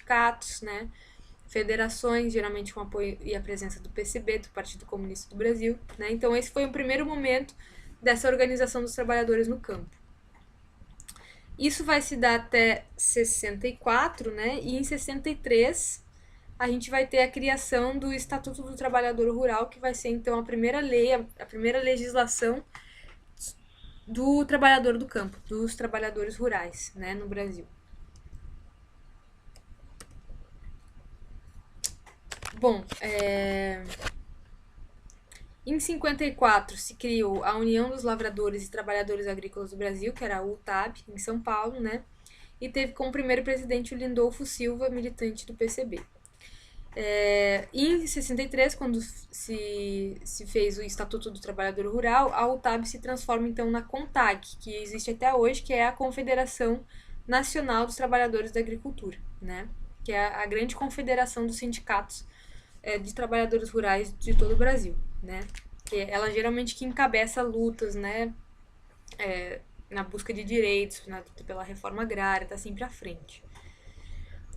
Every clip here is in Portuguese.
sindicatos, né, federações, geralmente com apoio e a presença do PCB, do Partido Comunista do Brasil, né. Então esse foi o primeiro momento dessa organização dos trabalhadores no campo. Isso vai se dar até 64, né, e em 63 a gente vai ter a criação do Estatuto do Trabalhador Rural, que vai ser então a primeira lei, a primeira legislação do trabalhador do campo, dos trabalhadores rurais, né, no Brasil. Bom, em 54 se criou a União dos Lavradores e Trabalhadores Agrícolas do Brasil, que era a UTAB, em São Paulo, né, e teve como primeiro presidente o Lindolfo Silva, militante do PCB. Em 63, quando se fez o Estatuto do Trabalhador Rural, a UTAB se transforma então na CONTAG, que existe até hoje, que é a Confederação Nacional dos Trabalhadores da Agricultura, né? Que é a grande confederação dos sindicatos de trabalhadores rurais de todo o Brasil, né? Que ela geralmente que encabeça lutas, né? Na busca de direitos, pela reforma agrária, está sempre à frente.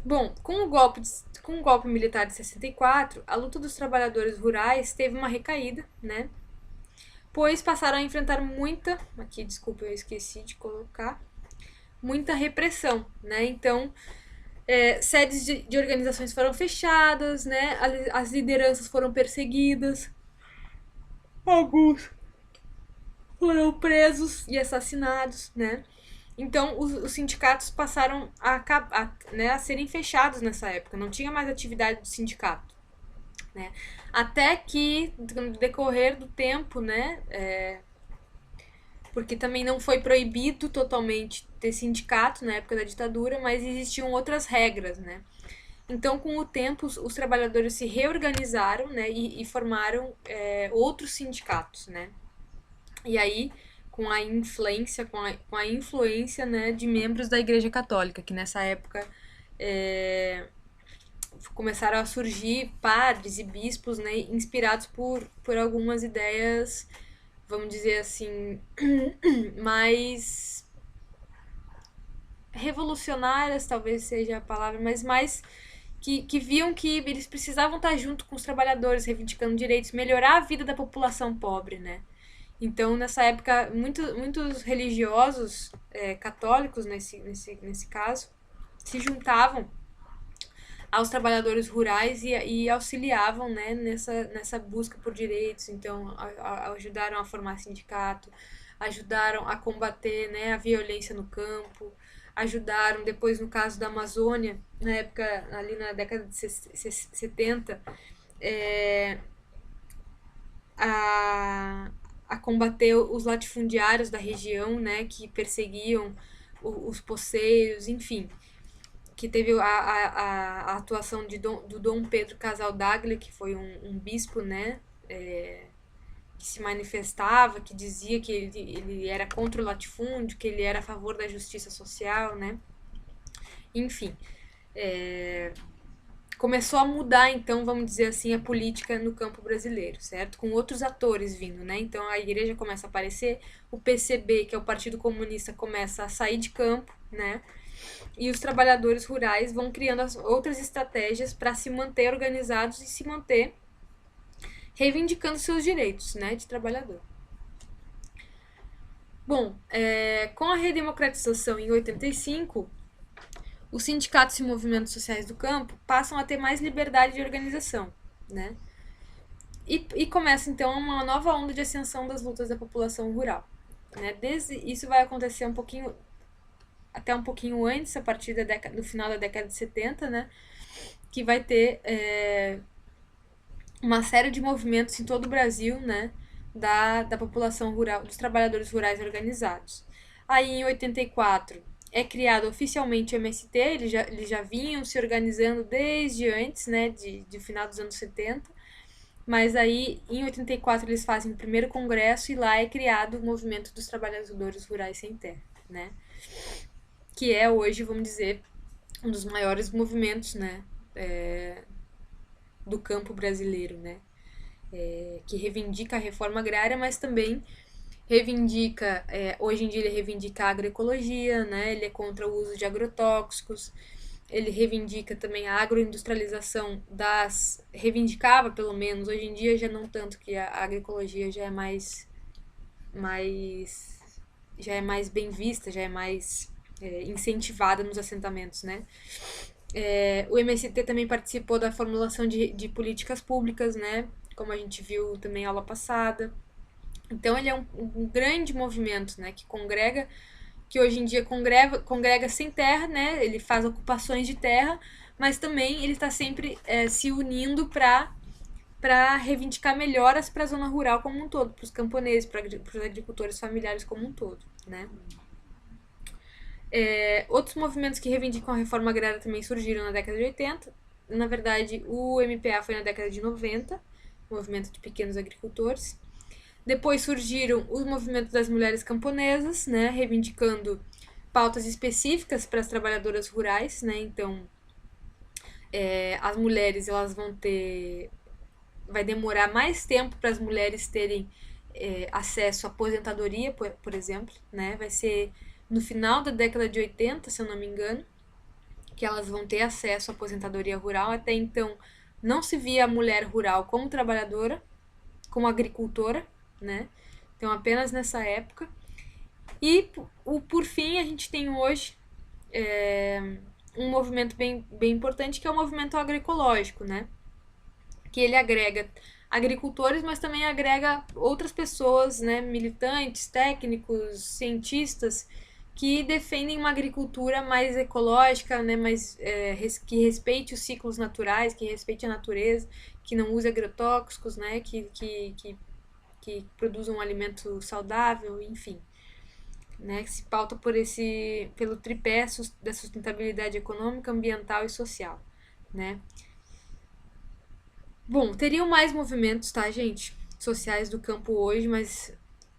Bom, com o golpe militar de 64, a luta dos trabalhadores rurais teve uma recaída, né? Pois passaram a enfrentar aqui, desculpa, eu esqueci de colocar, muita repressão, né? Então, sedes de organizações foram fechadas, né? As lideranças foram perseguidas, alguns foram presos e assassinados, né? Então, os sindicatos passaram a serem fechados nessa época, não tinha mais atividade do sindicato, né? Até que, no decorrer do tempo, né, porque também não foi proibido totalmente ter sindicato na época da ditadura, mas existiam outras regras, né? Então, com o tempo, os trabalhadores se reorganizaram, né, e formaram outros sindicatos, né? E aí com a influência, né, de membros da Igreja Católica, que nessa época começaram a surgir padres e bispos, né, inspirados por algumas ideias, vamos dizer assim, mais revolucionárias, talvez seja a palavra, mas mais que viam que eles precisavam estar junto com os trabalhadores, reivindicando direitos, melhorar a vida da população pobre, né? Então, nessa época, muitos religiosos católicos, nesse caso, se juntavam aos trabalhadores rurais e auxiliavam, né, nessa busca por direitos. Então, ajudaram a formar sindicato, ajudaram a combater, né, a violência no campo, ajudaram, depois no caso da Amazônia, na época, ali na década de 70, a combater os latifundiários da região, né, que perseguiam os poceiros, enfim, que teve a atuação do Dom Pedro Casaldaglia, que foi um bispo, né, que se manifestava, que dizia que ele era contra o latifúndio, que ele era a favor da justiça social, né, enfim, começou a mudar, então, vamos dizer assim, a política no campo brasileiro, certo? Com outros atores vindo, né? Então a igreja começa a aparecer, o PCB, que é o Partido Comunista, começa a sair de campo, né? E os trabalhadores rurais vão criando outras estratégias para se manter organizados e se manter reivindicando seus direitos, né, de trabalhador. Bom, com a redemocratização em 85, os sindicatos e movimentos sociais do campo passam a ter mais liberdade de organização, né? E começa então uma nova onda de ascensão das lutas da população rural, né? Isso vai acontecer até um pouquinho antes, a partir do final da década de 70, né? Que vai ter uma série de movimentos em todo o Brasil, né? Da população rural, dos trabalhadores rurais organizados. Aí em 84 é criado oficialmente o MST, eles já vinham se organizando desde antes, né, de final dos anos 70, mas aí em 84 eles fazem o primeiro congresso e lá é criado o movimento dos trabalhadores rurais sem terra, né, que é hoje, vamos dizer, um dos maiores movimentos, né, do campo brasileiro, né, que reivindica a reforma agrária, mas também reivindica, hoje em dia ele reivindica a agroecologia, né? Ele é contra o uso de agrotóxicos, ele reivindica também a agroindustrialização reivindicava pelo menos, hoje em dia já não tanto, que a agroecologia mais já é mais bem vista, já é mais incentivada nos assentamentos, né? O MST também participou da formulação de políticas públicas, né? Como a gente viu também na aula passada. Então ele é um grande movimento, né? Que hoje em dia congrega sem terra, né? Ele faz ocupações de terra, mas também ele está sempre se unindo para reivindicar melhoras para a zona rural como um todo, para os camponeses, para os agricultores familiares como um todo, né? Outros movimentos que reivindicam a reforma agrária também surgiram na década de 80. Na verdade, o MPA foi na década de 90, movimento de pequenos agricultores. Depois surgiram os movimentos das mulheres camponesas, né, reivindicando pautas específicas para as trabalhadoras rurais, né? Então, as mulheres elas vai demorar mais tempo para as mulheres terem acesso à aposentadoria, por exemplo, né? Vai ser no final da década de 80, se eu não me engano, que elas vão ter acesso à aposentadoria rural. Até então, não se via a mulher rural como trabalhadora, como agricultora, né? Então, apenas nessa época. E, por fim, a gente tem hoje um movimento bem importante, que é o movimento agroecológico, né? Que ele agrega agricultores, mas também agrega outras pessoas, né? Militantes, técnicos, cientistas, que defendem uma agricultura mais ecológica, né? Que respeite os ciclos naturais, que respeite a natureza, que não use agrotóxicos, né? Que produza um alimento saudável, enfim, né, que se pauta pelo tripé da sustentabilidade econômica, ambiental e social, né. Bom, teriam mais movimentos, tá, gente, sociais do campo hoje, mas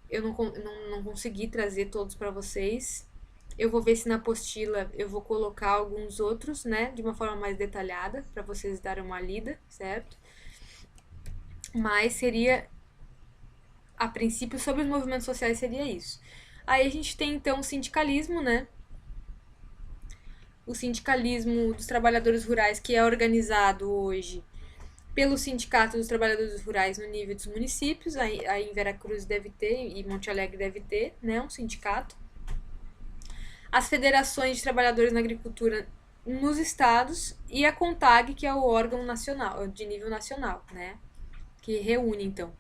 eu não consegui trazer todos para vocês. Eu vou ver se na apostila eu vou colocar alguns outros, né, de uma forma mais detalhada, para vocês darem uma lida, certo? Mas a princípio, sobre os movimentos sociais seria isso. Aí a gente tem, então, o sindicalismo, né? O sindicalismo dos trabalhadores rurais, que é organizado hoje pelo Sindicato dos Trabalhadores Rurais no nível dos municípios. Aí em Veracruz deve ter, e Monte Alegre deve ter, né? Um sindicato. As federações de trabalhadores na agricultura nos estados e a CONTAG, que é o órgão nacional, de nível nacional, né? Que reúne, então.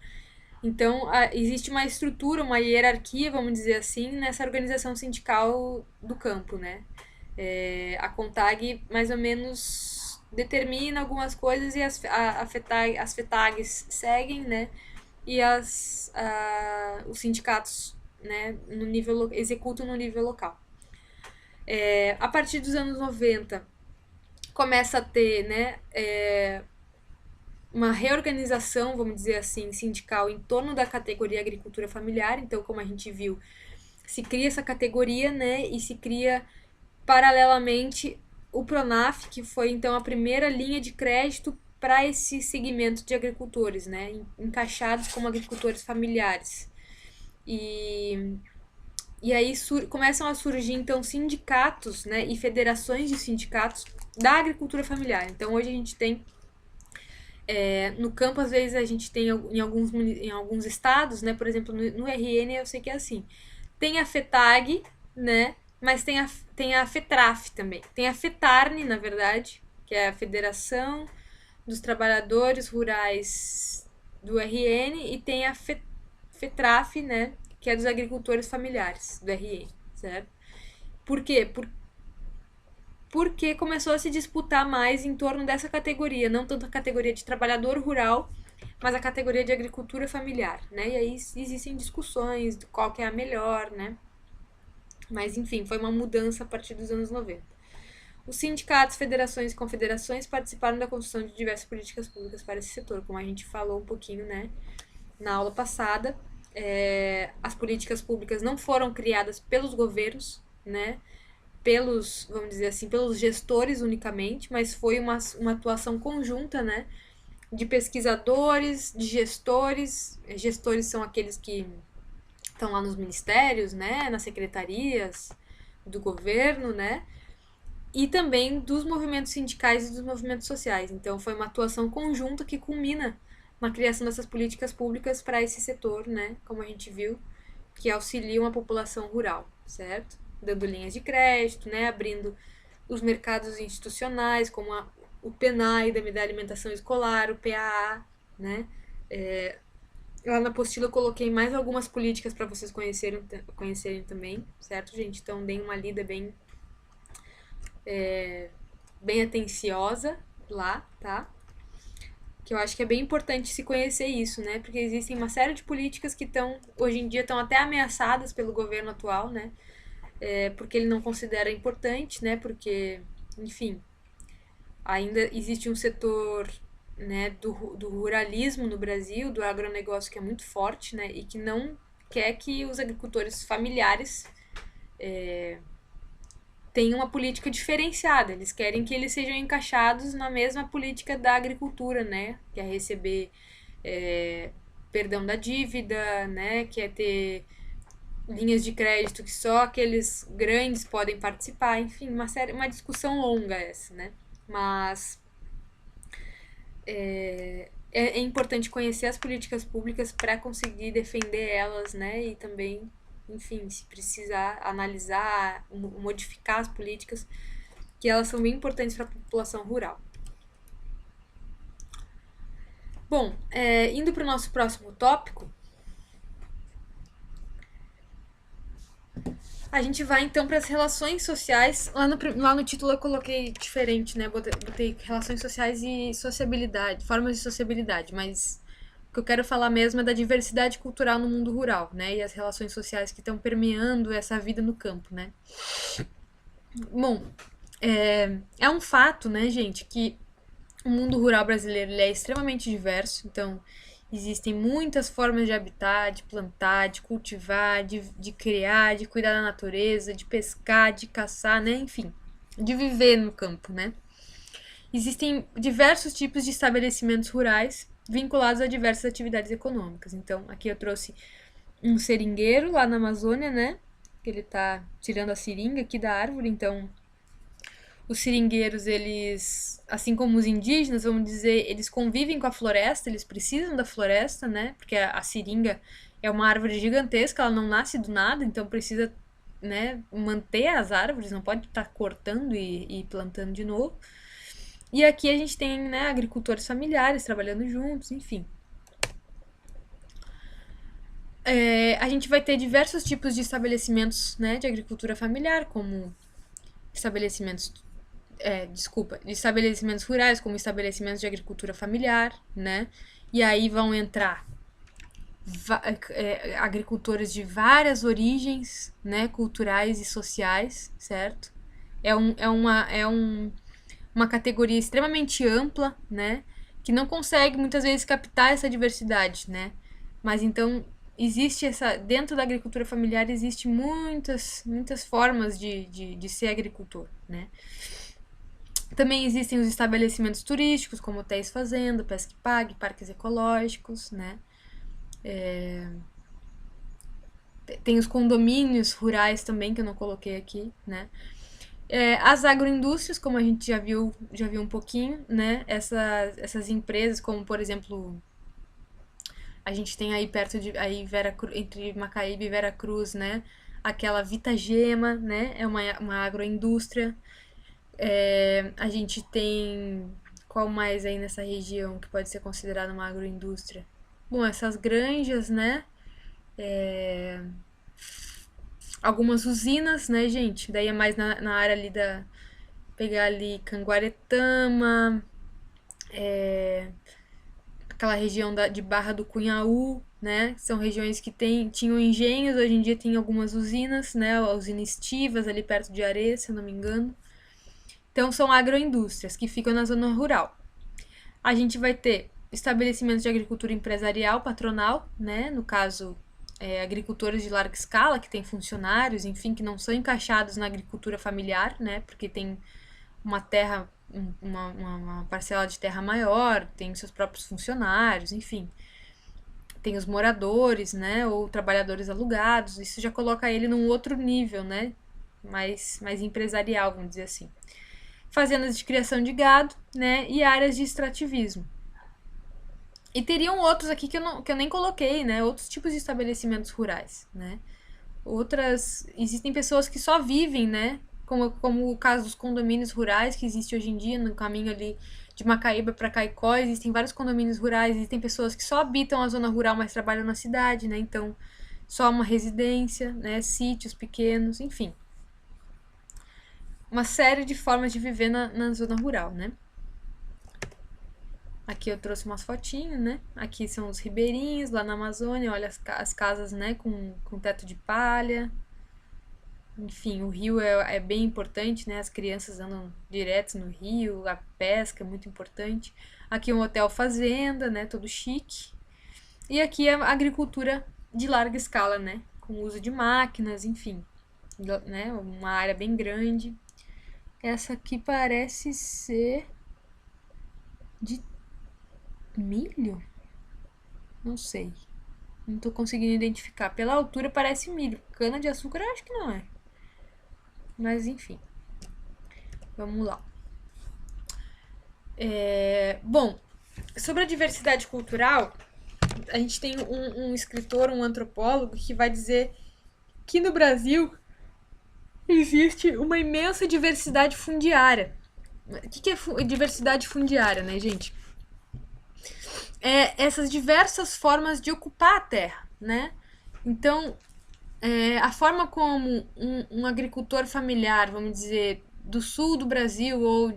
Então, existe uma estrutura, uma hierarquia, vamos dizer assim, nessa organização sindical do campo, né? A CONTAG mais ou menos determina algumas coisas e as FETAGs seguem, né? E os sindicatos, né, executam no nível local. A partir dos anos 90, começa a ter, né, uma reorganização, vamos dizer assim, sindical em torno da categoria agricultura familiar. Então, como a gente viu, se cria essa categoria, né, e se cria paralelamente o Pronaf, que foi então a primeira linha de crédito para esse segmento de agricultores, né, encaixados como agricultores familiares. E aí começam a surgir então sindicatos, né, e federações de sindicatos da agricultura familiar. Então, hoje a gente tem no campo, às vezes, a gente tem em alguns estados, né? Por exemplo, no RN eu sei que é assim. Tem a FETAG, né? Mas tem a FETRAF também. Tem a FETARNE, na verdade, que é a Federação dos Trabalhadores Rurais do RN, e tem a FETRAF, né? Que é dos agricultores familiares do RN, certo? Por quê? Porque começou a se disputar mais em torno dessa categoria, não tanto a categoria de trabalhador rural, mas a categoria de agricultura familiar, né? E aí existem discussões de qual que é a melhor, né? Mas, enfim, foi uma mudança a partir dos anos 90. Os sindicatos, federações e confederações participaram da construção de diversas políticas públicas para esse setor, como a gente falou um pouquinho, né, na aula passada. As políticas públicas não foram criadas pelos governos, né, vamos dizer assim, pelos gestores unicamente, mas foi uma atuação conjunta, né, de pesquisadores, de gestores. Gestores são aqueles que estão lá nos ministérios, né, nas secretarias do governo, né, e também dos movimentos sindicais e dos movimentos sociais. Então, foi uma atuação conjunta que culmina na criação dessas políticas públicas para esse setor, né, como a gente viu, que auxiliam a população rural, certo? Dando linhas de crédito, né, abrindo os mercados institucionais, como o PENAI, da alimentação escolar, o PAA, né? Lá na apostila eu coloquei mais algumas políticas para vocês conhecerem também, certo, gente? Então, deem uma lida bem atenciosa lá, tá? Que eu acho que é bem importante se conhecer isso, né? Porque existem uma série de políticas que hoje em dia estão até ameaçadas pelo governo atual, né? Porque ele não considera importante, né? Porque, enfim, ainda existe um setor, né, do ruralismo no Brasil, do agronegócio que é muito forte, né? E que não quer que os agricultores familiares tem uma política diferenciada. Eles querem que eles sejam encaixados na mesma política da agricultura, né? Que é receber perdão da dívida, né? Que é ter linhas de crédito que só aqueles grandes podem participar. Enfim, uma discussão longa essa, né? Mas é importante conhecer as políticas públicas para conseguir defender elas, né? E também, enfim, se precisar analisar, modificar as políticas, que elas são bem importantes para a população rural. Bom, indo para o nosso próximo tópico, a gente vai então para as relações sociais. Lá no título eu coloquei diferente, né? Botei relações sociais e sociabilidade, formas de sociabilidade, mas o que eu quero falar mesmo é da diversidade cultural no mundo rural, né? E as relações sociais que estão permeando essa vida no campo, né? Bom, é um fato, né, gente, que o mundo rural brasileiro ele é extremamente diverso, então existem muitas formas de habitar, de plantar, de cultivar, de criar, de cuidar da natureza, de pescar, de caçar, né? Enfim, de viver no campo, né? Existem diversos tipos de estabelecimentos rurais vinculados a diversas atividades econômicas. Então, aqui eu trouxe um seringueiro lá na Amazônia, né? Que ele tá tirando a seringa aqui da árvore, então os seringueiros, eles, assim como os indígenas, vamos dizer, eles convivem com a floresta, eles precisam da floresta, né? Porque a seringa é uma árvore gigantesca, ela não nasce do nada, então precisa, né, manter as árvores, não pode estar cortando e plantando de novo. E aqui a gente tem, né, agricultores familiares trabalhando juntos, enfim. A gente vai ter diversos tipos de estabelecimentos, né, de agricultura familiar, como estabelecimentos de estabelecimentos rurais, como estabelecimentos de agricultura familiar, né? E aí vão entrar agricultores de várias origens, né, culturais e sociais, certo? Uma categoria extremamente ampla, né, que não consegue muitas vezes captar essa diversidade, né? Mas então existe dentro da agricultura familiar existe muitas formas de ser agricultor, né? Também existem os estabelecimentos turísticos, como hotéis fazenda, pesca e pague, parques ecológicos, né? Tem os condomínios rurais também, que eu não coloquei aqui, né? As agroindústrias, como a gente já viu um pouquinho, né? Essas empresas, como por exemplo, a gente tem aí perto de aí entre Macaíba e Veracruz, né? Aquela Vitagema, né? É uma agroindústria. A gente tem qual mais aí nessa região que pode ser considerada uma agroindústria? Bom, essas granjas, né? Algumas usinas, né, gente? Daí é mais na área ali pegar ali Canguaretama, aquela região de Barra do Cunhaú, né? São regiões que tinham engenhos, hoje em dia tem algumas usinas, né? A usina Estivas, ali perto de Areia, se eu não me engano. Então, são agroindústrias que ficam na zona rural. A gente vai ter estabelecimentos de agricultura empresarial, patronal, né? No caso, agricultores de larga escala, que têm funcionários, enfim, que não são encaixados na agricultura familiar, né? Porque tem uma terra, uma parcela de terra maior, tem seus próprios funcionários, enfim. Tem os moradores, né? Ou trabalhadores alugados. Isso já coloca ele num outro nível, né? mais empresarial, vamos dizer assim. Fazendas de criação de gado, né, e áreas de extrativismo. E teriam outros aqui que eu nem coloquei, né, outros tipos de estabelecimentos rurais, né. Existem pessoas que só vivem, né, como o caso dos condomínios rurais que existe hoje em dia no caminho ali de Macaíba para Caicó, existem vários condomínios rurais, existem pessoas que só habitam a zona rural, mas trabalham na cidade, né, então só uma residência, né, sítios pequenos, enfim. Uma série de formas de viver na zona rural, né. Aqui eu trouxe umas fotinhas, né? Aqui são os ribeirinhos, lá na Amazônia, olha as casas, né, com teto de palha. Enfim, o rio é bem importante, né? As crianças andam direto no rio, a pesca é muito importante. Aqui um hotel fazenda, né? Todo chique. E aqui a agricultura de larga escala, né? Com o uso de máquinas, enfim, né? Uma área bem grande. Essa aqui parece ser de milho? Não sei. Não tô conseguindo identificar. Pela altura parece milho. Cana de açúcar eu acho que não é. Mas enfim. Vamos lá. Bom, sobre a diversidade cultural, a gente tem um escritor, um antropólogo, que vai dizer que no Brasil existe uma imensa diversidade fundiária. O que é diversidade fundiária, né, gente? Essas diversas formas de ocupar a terra, né? Então, a forma como um agricultor familiar, vamos dizer, do sul do Brasil ou,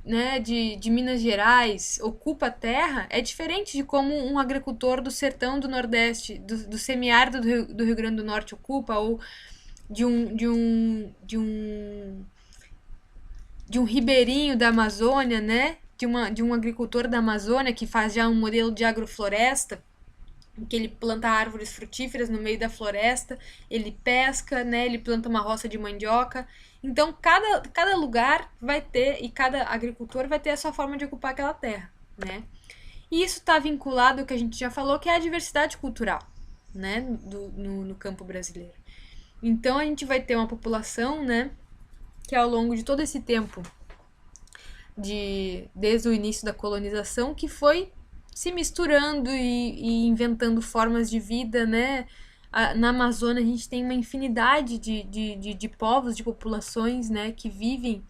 né, de Minas Gerais ocupa a terra é diferente de como um agricultor do sertão do Nordeste, do semiárido do Rio Grande do Norte ocupa, ou de um ribeirinho da Amazônia, né? De um agricultor da Amazônia que faz já um modelo de agrofloresta, que ele planta árvores frutíferas no meio da floresta, ele pesca, né? Ele planta uma roça de mandioca. Então, cada lugar vai ter, e cada agricultor vai ter a sua forma de ocupar aquela terra, né? E isso está vinculado ao que a gente já falou, que é a diversidade cultural, né? No campo brasileiro. Então, a gente vai ter uma população, né? Que ao longo de todo esse tempo, desde o início da colonização, que foi se misturando e inventando formas de vida, né? Na Amazônia a gente tem uma infinidade de povos, de populações, né? Que vivem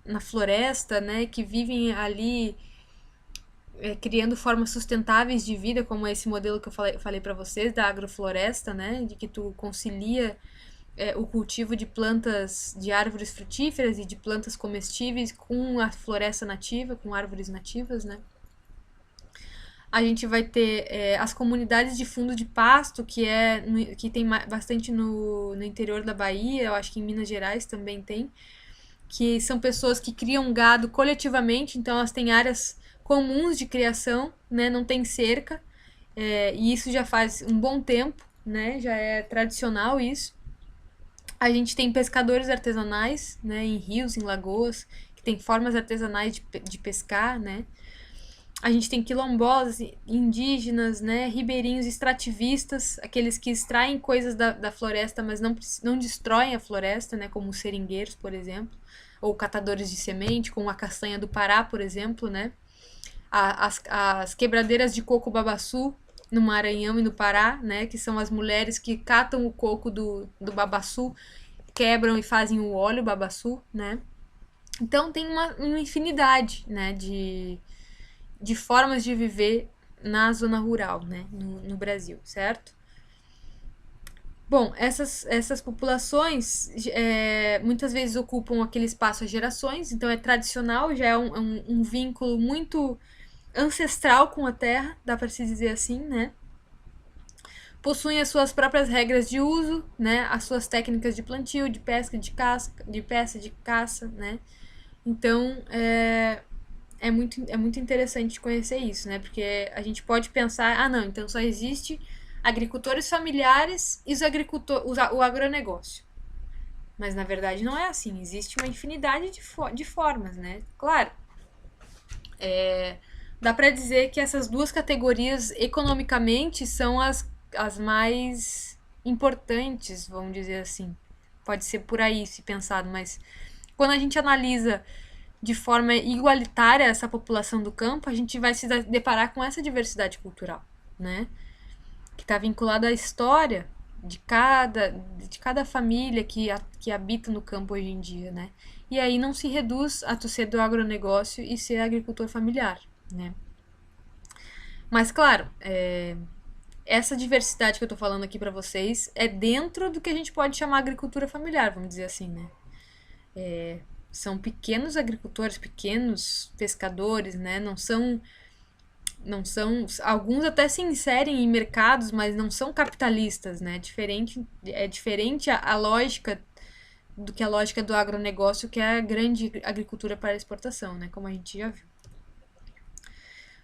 na floresta, né? Que vivem ali criando formas sustentáveis de vida, como esse modelo que eu falei para vocês, da agrofloresta, né? De que tu concilia o cultivo de plantas, de árvores frutíferas e de plantas comestíveis com a floresta nativa, com árvores nativas, né? A gente vai ter as comunidades de fundo de pasto, que tem bastante no interior da Bahia, eu acho que em Minas Gerais também tem, que são pessoas que criam gado coletivamente, então elas têm áreas comuns de criação, né? Não tem cerca, e isso já faz um bom tempo, né? Já é tradicional isso. A gente tem pescadores artesanais, né, em rios, em lagoas, que tem formas artesanais de pescar, né? A gente tem quilombolas, indígenas, né, ribeirinhos extrativistas, aqueles que extraem coisas da floresta, mas não destroem a floresta, né, como os seringueiros, por exemplo, ou catadores de semente, como a castanha do Pará, por exemplo, né? As quebradeiras de coco babaçu, no Maranhão e no Pará, né, que são as mulheres que catam o coco do babaçu, quebram e fazem o óleo babaçu, né? Então tem uma infinidade, né, de formas de viver na zona rural, né, no Brasil, certo? Bom, essas populações muitas vezes ocupam aquele espaço há gerações, então é tradicional, já é um vínculo muito ancestral com a terra, dá para se dizer assim, né? Possuem as suas próprias regras de uso, né? As suas técnicas de plantio, de pesca, de caça, né? Então, é muito interessante conhecer isso, né? Porque a gente pode pensar, não, então só existe agricultores familiares e o agronegócio. Mas na verdade não é assim, existe uma infinidade de formas, né? Claro, dá para dizer que essas duas categorias economicamente são as mais importantes, vamos dizer assim. Pode ser por aí se pensado, mas quando a gente analisa de forma igualitária essa população do campo, a gente vai se deparar com essa diversidade cultural, né? Que está vinculada à história de cada família que habita no campo hoje em dia, né? E aí não se reduz a tu ser do agronegócio e ser agricultor familiar, né? Mas, claro, essa diversidade que eu tô falando aqui para vocês é dentro do que a gente pode chamar agricultura familiar, vamos dizer assim, né? São pequenos agricultores, pequenos pescadores, né? Não são, alguns até se inserem em mercados, mas não são capitalistas, né? É diferente a lógica do que a lógica do agronegócio, que é a grande agricultura para exportação, né? Como a gente já viu.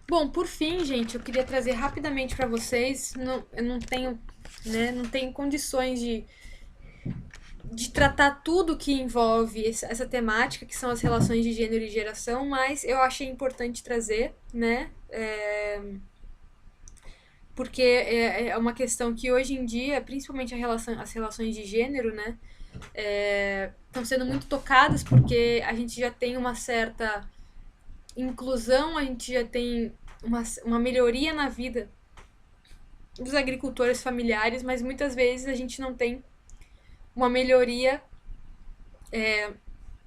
Bom, por fim, gente, eu queria trazer rapidamente para vocês, eu não tenho, né, não tenho condições de tratar tudo que envolve essa temática, que são as relações de gênero e geração, mas eu achei importante trazer, né? Porque é uma questão que hoje em dia, principalmente as relações de gênero, né? Estão sendo muito tocadas porque a gente já tem uma certa inclusão, a gente já tem uma melhoria na vida dos agricultores familiares, mas muitas vezes a gente não tem uma melhoria,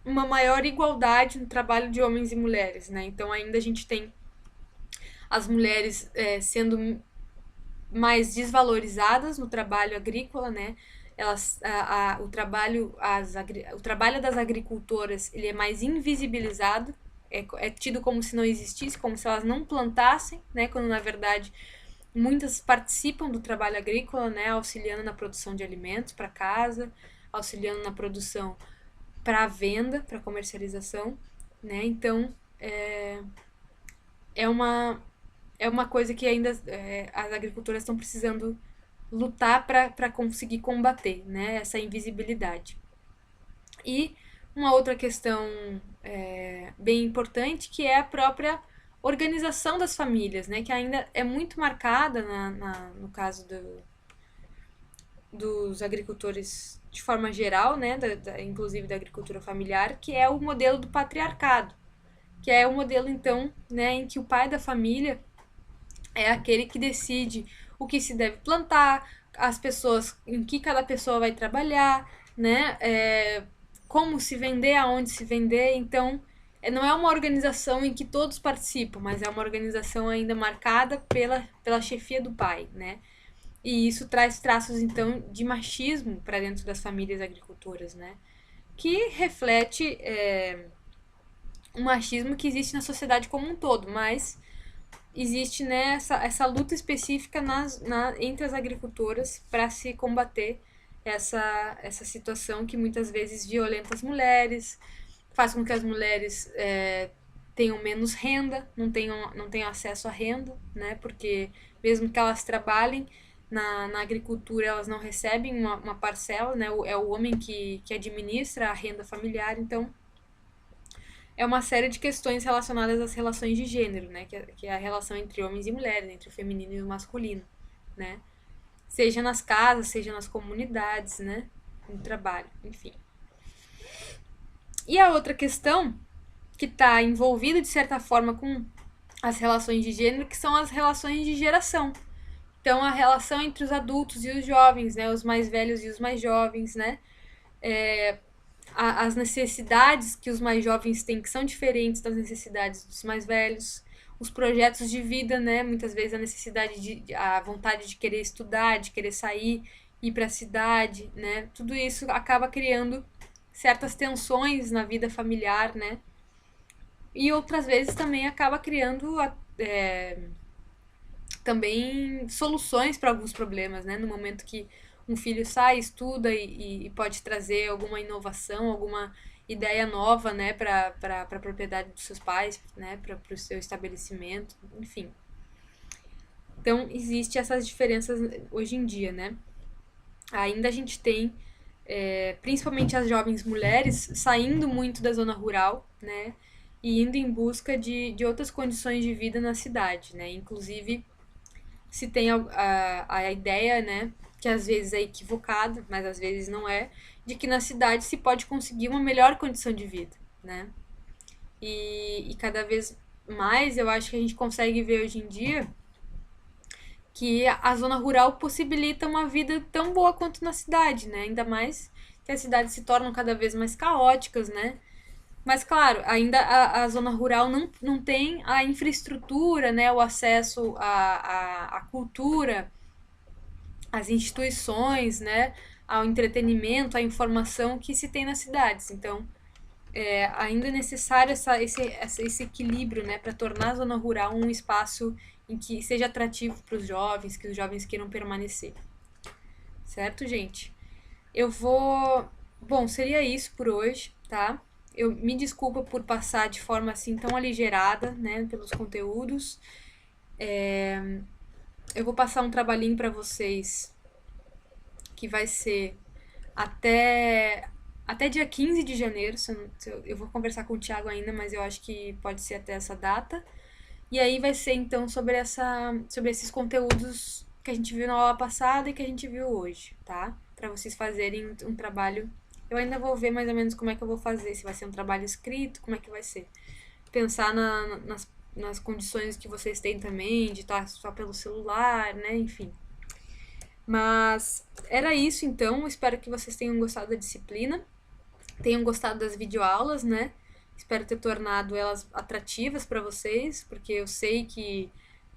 uma maior igualdade no trabalho de homens e mulheres, né? Então ainda a gente tem as mulheres sendo mais desvalorizadas no trabalho agrícola, né? O trabalho das agricultoras ele é mais invisibilizado, é tido como se não existisse, como se elas não plantassem, né? Quando na verdade muitas participam do trabalho agrícola, né? Auxiliando na produção de alimentos para casa, auxiliando na produção para venda, para comercialização, né? Então é uma é uma coisa que ainda as agricultoras estão precisando lutar para conseguir combater, né? Essa invisibilidade. E uma outra questão bem importante que é a própria organização das famílias, né? Que ainda é muito marcada no caso dos agricultores de forma geral, né? Inclusive da agricultura familiar, que é o modelo do patriarcado, que é o modelo então, né, em que o pai da família é aquele que decide o que se deve plantar, as pessoas, em que cada pessoa vai trabalhar, né? Como se vender, aonde se vender. Então, não é uma organização em que todos participam, mas é uma organização ainda marcada pela chefia do pai, né? E isso traz traços, então, de machismo para dentro das famílias agricultoras, né? Que reflete um machismo que existe na sociedade como um todo, mas existe, né, essa luta específica entre as agricultoras para se combater essa situação que muitas vezes violenta as mulheres, faz com que as mulheres tenham menos renda, não tenham acesso à renda, né, porque mesmo que elas trabalhem na agricultura, elas não recebem uma parcela, né, é o homem que administra a renda familiar, então é uma série de questões relacionadas às relações de gênero, né? Que é a relação entre homens e mulheres, entre o feminino e o masculino, né? Seja nas casas, seja nas comunidades, né? No trabalho, enfim. E a outra questão que está envolvida de certa forma com as relações de gênero, que são as relações de geração. Então, a relação entre os adultos e os jovens, né? Os mais velhos e os mais jovens, né? As necessidades que os mais jovens têm, que são diferentes das necessidades dos mais velhos, os projetos de vida, né? Muitas vezes a necessidade a vontade de querer estudar, de querer sair, ir para a cidade, né? Tudo isso acaba criando certas tensões na vida familiar, né? E outras vezes também acaba criando também soluções para alguns problemas, né? No momento que um filho sai, estuda e pode trazer alguma inovação, alguma ideia nova, né, para a propriedade dos seus pais, né, para o seu estabelecimento, enfim. Então, existe essas diferenças hoje em dia, né? Ainda a gente tem, principalmente as jovens mulheres, saindo muito da zona rural, né, e indo em busca de outras condições de vida na cidade, né? Inclusive, se tem a ideia, né, que às vezes é equivocada, mas às vezes não é, de que na cidade se pode conseguir uma melhor condição de vida, né? E cada vez mais eu acho que a gente consegue ver hoje em dia que a zona rural possibilita uma vida tão boa quanto na cidade, né? Ainda mais que as cidades se tornam cada vez mais caóticas, né? Mas, claro, ainda a zona rural não tem a infraestrutura, né? O acesso à cultura, às instituições, né? Ao entretenimento, à informação que se tem nas cidades. Então, ainda é necessário esse equilíbrio, né? Para tornar a zona rural um espaço em que seja atrativo para os jovens, que os jovens queiram permanecer. Certo, gente? Eu vou. Bom, seria isso por hoje, tá? Eu me desculpa por passar de forma assim tão aligerada, né, pelos conteúdos. Eu vou passar um trabalhinho para vocês que vai ser até até dia 15 de janeiro. Eu vou conversar com o Thiago ainda, mas eu acho que pode ser até essa data. E aí vai ser então sobre esses conteúdos que a gente viu na aula passada e que a gente viu hoje, tá? Para vocês fazerem um trabalho. Eu ainda vou ver mais ou menos como é que eu vou fazer, se vai ser um trabalho escrito, como é que vai ser. Pensar nas condições que vocês têm também, de estar só pelo celular, né? Enfim. Mas era isso então. Espero que vocês tenham gostado da disciplina, tenham gostado das videoaulas, né? Espero ter tornado elas atrativas para vocês, porque eu sei que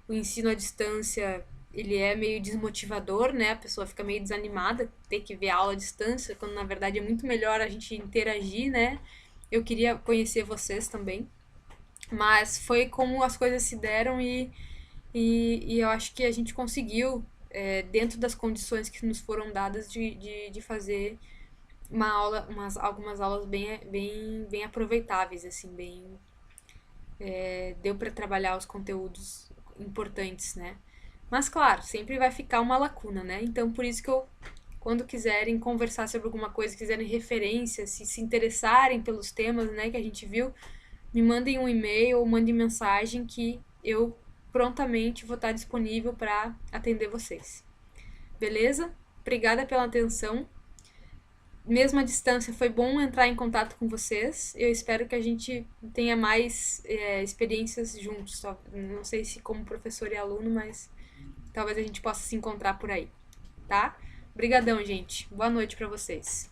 o ensino à distância ele é meio desmotivador, né? A pessoa fica meio desanimada ter que ver a aula à distância, quando na verdade é muito melhor a gente interagir, né? Eu queria conhecer vocês também, mas foi como as coisas se deram e eu acho que a gente conseguiu, dentro das condições que nos foram dadas, de fazer uma aula, algumas aulas bem aproveitáveis, assim, deu para trabalhar os conteúdos importantes, né? Mas claro, sempre vai ficar uma lacuna, né? Então por isso que quando quiserem conversar sobre alguma coisa, quiserem referência, se interessarem pelos temas, né, que a gente viu, me mandem um e-mail ou mandem mensagem que eu prontamente vou estar disponível para atender vocês. Beleza? Obrigada pela atenção. Mesmo à distância, foi bom entrar em contato com vocês. Eu espero que a gente tenha mais experiências juntos. Não sei se como professor e aluno, mas talvez a gente possa se encontrar por aí, tá? Obrigadão, gente. Boa noite para vocês.